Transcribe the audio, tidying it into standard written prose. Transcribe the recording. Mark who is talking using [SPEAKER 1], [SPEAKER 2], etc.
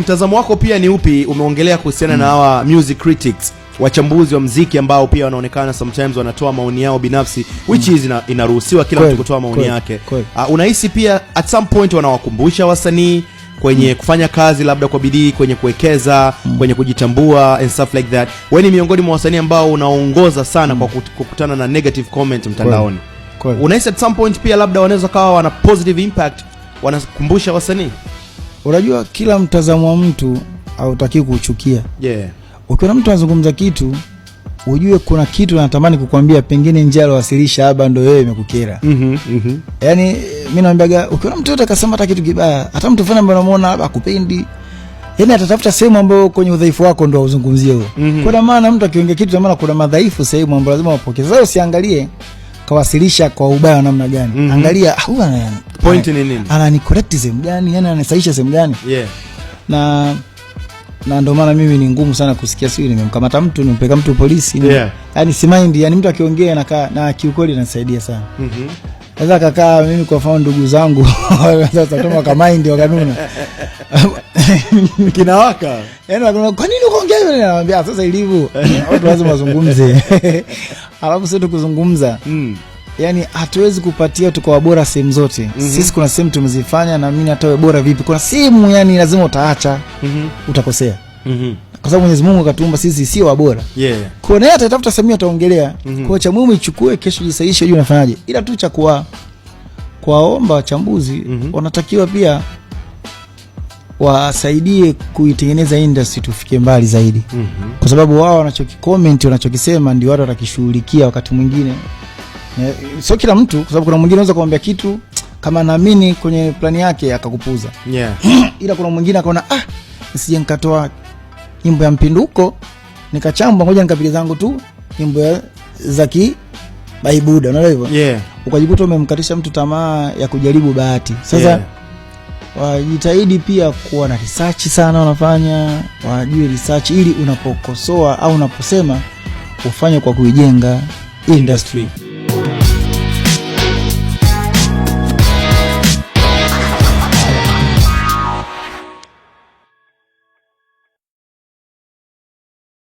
[SPEAKER 1] Mtazamo wako pia ni upi? Umeongelea kuhusiana na hawa music critics, wachambuzi wa muziki ambao pia wanaonekana sometimes wanatoa maoni yao binafsi, which is inaruhusiwa kila mtu kutoa maoni yake. Unahisi pia at some point wanawakumbusha wasanii kwenye kufanya kazi labda kwa bidii, kwenye kuwekeza, kwenye kujitambua and stuff like that? Wewe ni miongoni mwa wasanii ambao unaongoza sana kwa kukutana na negative comment mtandaoni. Unahisi at some point pia labda wanaweza kawa wana positive impact, wanakumbusha wasanii?
[SPEAKER 2] Unajua kila mtazamo wa mtu hautaki kuchukia. Ukiona mtu anazungumza kitu, ujue kuna kitu anatamani kukuambia, pengine njia alowasilisha hapa ndio wewe imekukera. Yaani mimi naambiaga, ukiona mtu yote akasema hata kitu kibaya, hata mtu fulani ambaye unamuona hapa akupendi, yaani atatafuta sehemu ambayo kwenye udhaifu wako ndio uzungumzie huo. Kwa maana mtu akiongea kitu maana kuna madhaifu sehemu ambayo lazima upokee. Sasa usiangalie kawasilisha kwa ubaya namna gani. Angalia huyu
[SPEAKER 1] point ni nini?
[SPEAKER 2] Anani correct sehemu gani? Yaani anasahisha sehemu gani? Na ndio maana mimi ni ngumu sana kusikia sio nimemkamata mtu, nimpeka mtu polisi. Yaani si mind, yaani mtu akiongea na kiukweli inasaidia sana. Sasa kaka mimi kwa mfano ndugu zangu sasa toma kama mind wakanuna.
[SPEAKER 1] Kinawaka.
[SPEAKER 2] Yaani kwa nini ukaongea hivyo? Naambia sasa ilivyo. Watu lazima wazungumze. Alafu sio tukuzungumza. Yaani hatuwezi kupatia tuko bora sehemu zote. Sisi kuna sehemu tumezifanya, na mimi hata wewe bora vipi. Kuna sehemu yani lazima utaacha. Utakosea. Kwa sababu Mwenyezi Mungu katuumba sisi sio wabora. Kwa hiyo atatafuta sehemu ataongelea. Kwa cha muhimu ichukue, kesho jisaishe, unajua unafanyaje. Ila tu cha kuwaomba wachambuzi wanatakiwa pia wasaidie kuitengeneza industry tufike mbali zaidi. Kwa sababu wao wanachokicomment, wanachokisema ndio watu watakishughulikia wakati mwingine. Sio kila mtu, kwa sababu kuna mwingine anaweza kumwambia kitu kama naamini kwenye plani yake akakupuza. Ila kuna mwingine akaona nisije nikatoa nyimbo ya mpinduko nikachamba, ngoja nikapiga zangu tu nyimbo za baibuda, unaelewa hivyo? Ukajikuta umemkatisha mtu tamaa ya kujaribu bahati. Sasa wajitahidi pia kuwa na research sana wanafanya, wajue research ili unapokosoa au unaposema ufanye kwa kuijenga industry.